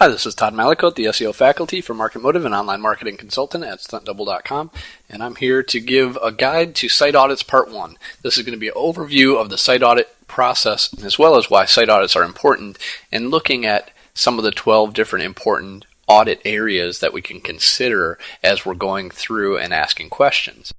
Hi, this is Todd Malicote, the SEO faculty for Market Motive and online marketing consultant at stuntdouble.com, and I'm here to give a guide to site audits part 1. This is going to be an overview of the site audit process as well as why site audits are important and looking at some of the 12 different important audit areas that we can consider as we're going through and asking questions.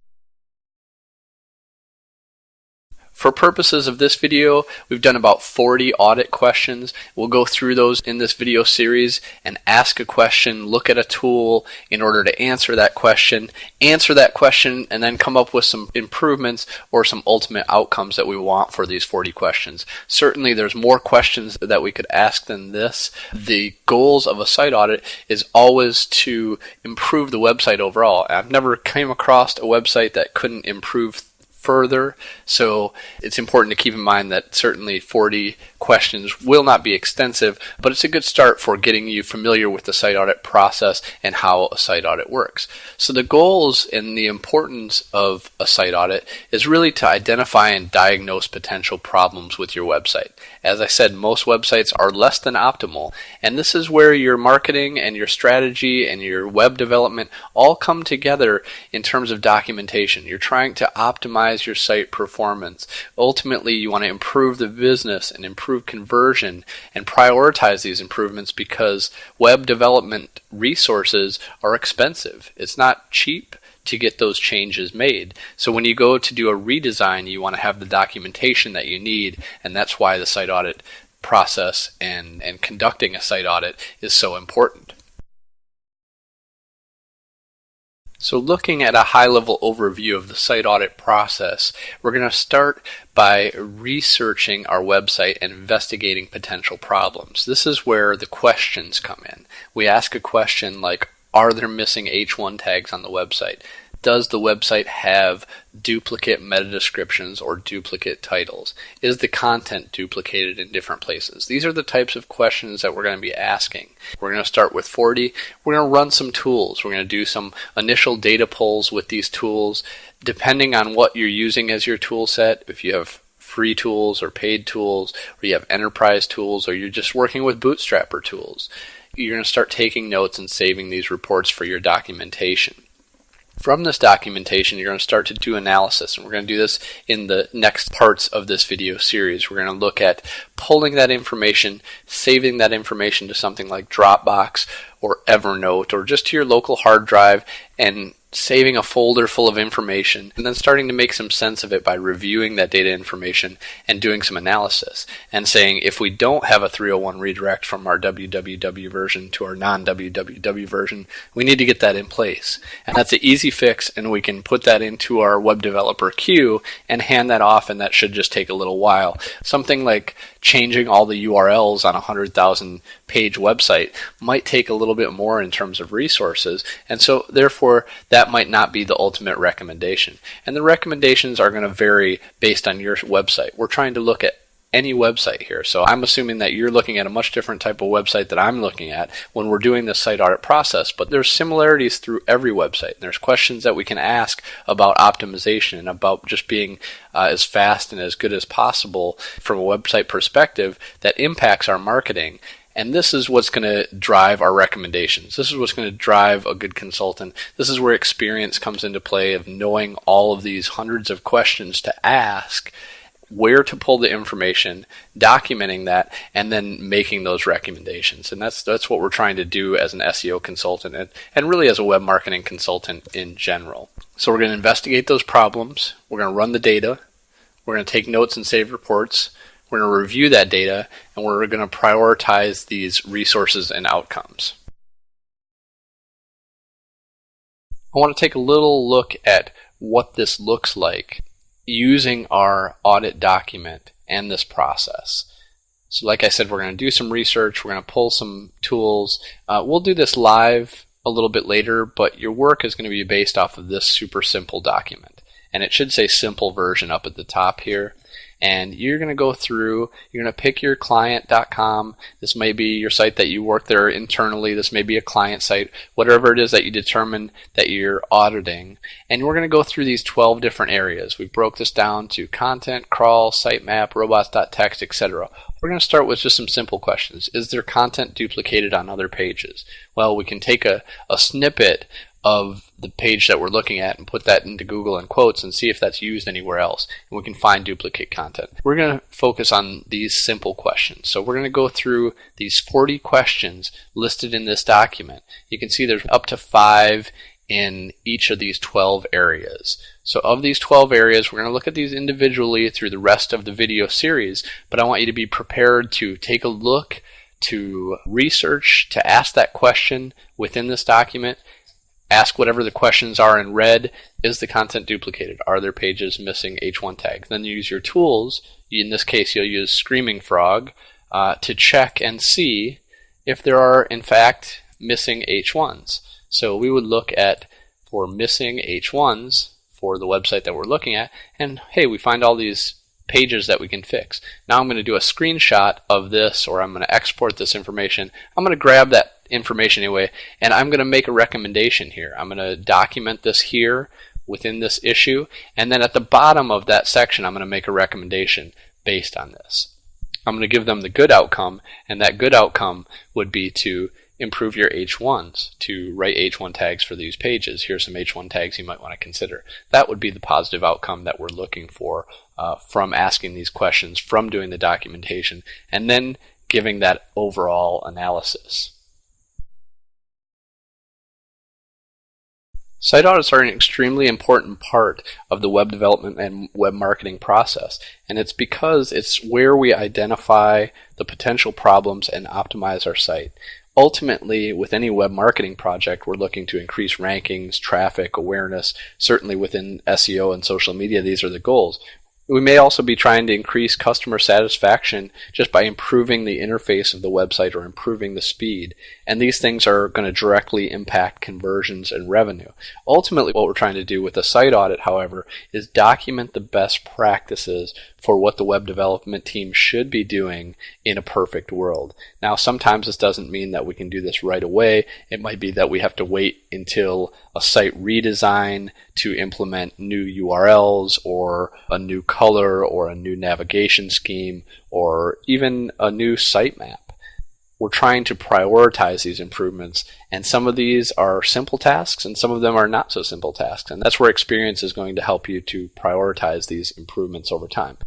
For purposes of this video, we've done about 40 audit questions. We'll go through those in this video series and ask a question, look at a tool in order to answer that question, and then come up with some improvements or some ultimate outcomes that we want for these 40 questions. Certainly there's more questions that we could ask than this. The goals of a site audit is always to improve the website overall. I've never came across a website that couldn't improve further, so it's important to keep in mind that certainly 40 questions will not be extensive, but it's a good start for getting you familiar with the site audit process and how a site audit works. So the goals and the importance of a site audit is really to identify and diagnose potential problems with your website. As I said, most websites are less than optimal, and this is where your marketing and your strategy and your web development all come together in terms of documentation. You're trying to optimize your site performance. Ultimately, you want to improve the business and improve conversion and prioritize these improvements because web development resources are expensive. It's not cheap to get those changes made. So when you go to do a redesign, you want to have the documentation that you need, and that's why the site audit process and conducting a site audit is so important. So looking at a high-level overview of the site audit process, we're going to start by researching our website and investigating potential problems. This is where the questions come in. We ask a question like, are there missing H1 tags on the website? Does the website have duplicate meta descriptions or duplicate titles? Is the content duplicated in different places? These are the types of questions that we're going to be asking. We're going to start with 40. We're going to run some tools. We're going to do some initial data pulls with these tools. Depending on what you're using as your tool set, if you have free tools or paid tools, or you have enterprise tools, or you're just working with bootstrapper tools, you're going to start taking notes and saving these reports for your documentation. From this documentation, you're going to start to do analysis, and we're going to do this in the next parts of this video series. We're going to look at pulling that information, saving that information to something like Dropbox or Evernote or just to your local hard drive and saving a folder full of information, and then starting to make some sense of it by reviewing that data information and doing some analysis and saying if we don't have a 301 redirect from our www version to our non-www version, we need to get that in place. And that's an easy fix, and we can put that into our web developer queue and hand that off, and that should just take a little while. Something like changing all the URLs on a 100,000 page website might take a little bit more in terms of resources, and so therefore that might not be the ultimate recommendation. And the recommendations are going to vary based on your website. We're trying to look at any website here, so I'm assuming that you're looking at a much different type of website that I'm looking at when we're doing the site audit process, but there's similarities through every website. There's questions that we can ask about optimization and about just being as fast and as good as possible from a website perspective that impacts our marketing. And this is what's going to drive our recommendations. This is what's going to drive a good consultant. This is where experience comes into play of knowing all of these hundreds of questions to ask, where to pull the information, documenting that, and then making those recommendations. And that's what we're trying to do as an SEO consultant and really as a web marketing consultant in general. So we're going to investigate those problems. We're going to run the data. We're going to take notes and save reports. We're going to review that data, and we're going to prioritize these resources and outcomes. I want to take a little look at what this looks like using our audit document and this process. So like I said, we're going to do some research. We're going to pull some tools. We'll do this live a little bit later, but your work is going to be based off of this super simple document. And it should say simple version up at the top here. And you're going to go through, you're going to pick your client.com. This may be your site that you work there internally. This may be a client site, whatever it is that you determine that you're auditing. And we're going to go through these 12 different areas. We broke this down to content, crawl, sitemap, robots.txt, etc. We're going to start with just some simple questions. Is there content duplicated on other pages? Well, we can take a snippet of the page that we're looking at and put that into Google in quotes and see if that's used anywhere else, and we can find duplicate content. We're going to focus on these simple questions. So we're going to go through these 40 questions listed in this document. You can see there's up to 5 in each of these 12 areas. So of these 12 areas, we're going to look at these individually through the rest of the video series, but I want you to be prepared to take a look, to research, to ask that question within this document. Ask whatever the questions are in red. Is the content duplicated? Are there pages missing H1 tags? Then use your tools. In this case, you'll use Screaming Frog to check and see if there are, in fact, missing H1s. So we would look at for missing H1s for the website that we're looking at, and hey, we find all these pages that we can fix. Now I'm going to do a screenshot of this, or I'm going to export this information. I'm going to grab that information anyway, and I'm going to make a recommendation here. I'm going to document this here within this issue, and then at the bottom of that section I'm going to make a recommendation based on this. I'm going to give them the good outcome, and that good outcome would be to improve your H1s, to write H1 tags for these pages. Here's some H1 tags you might want to consider. That would be the positive outcome that we're looking for from asking these questions, from doing the documentation, and then giving that overall analysis. Site audits are an extremely important part of the web development and web marketing process, and it's because it's where we identify the potential problems and optimize our site. Ultimately, with any web marketing project, we're looking to increase rankings, traffic, awareness. Certainly within SEO and social media, these are the goals. We may also be trying to increase customer satisfaction just by improving the interface of the website or improving the speed. And these things are going to directly impact conversions and revenue. Ultimately, what we're trying to do with a site audit, however, is document the best practices for what the web development team should be doing in a perfect world. Now, sometimes this doesn't mean that we can do this right away. It might be that we have to wait until a site redesign to implement new URLs or a new color or a new navigation scheme or even a new sitemap. We're trying to prioritize these improvements, and some of these are simple tasks and some of them are not so simple tasks, and that's where experience is going to help you to prioritize these improvements over time.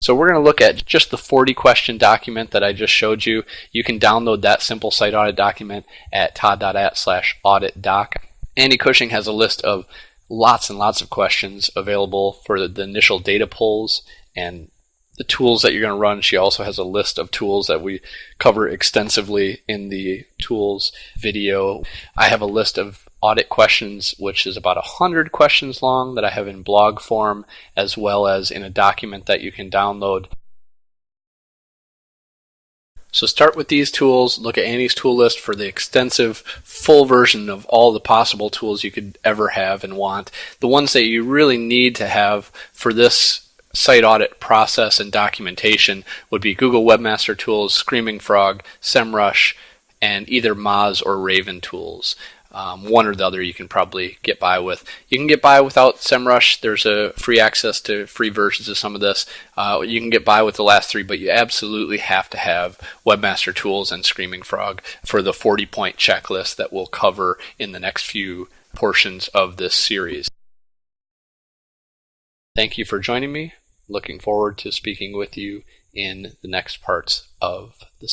So we're going to look at just the 40 question document that I just showed you. You can download that simple site audit document at todd.at/auditdoc. Andy Cushing has a list of lots and lots of questions available for the initial data pulls and the tools that you're going to run. She also has a list of tools that we cover extensively in the tools video. I have a list of audit questions, which is about 100 questions long, that I have in blog form as well as in a document that you can download. So start with these tools, look at Annie's tool list for the extensive full version of all the possible tools you could ever have and want. The ones that you really need to have for this site audit process and documentation would be Google Webmaster Tools, Screaming Frog, SEMrush, and either Moz or Raven tools. One or the other you can probably get by with. You can get by without SEMrush. There's a free access to free versions of some of this. You can get by with the last three, but you absolutely have to have Webmaster Tools and Screaming Frog for the 40-point checklist that we'll cover in the next few portions of this series. Thank you for joining me. Looking forward to speaking with you in the next parts of this.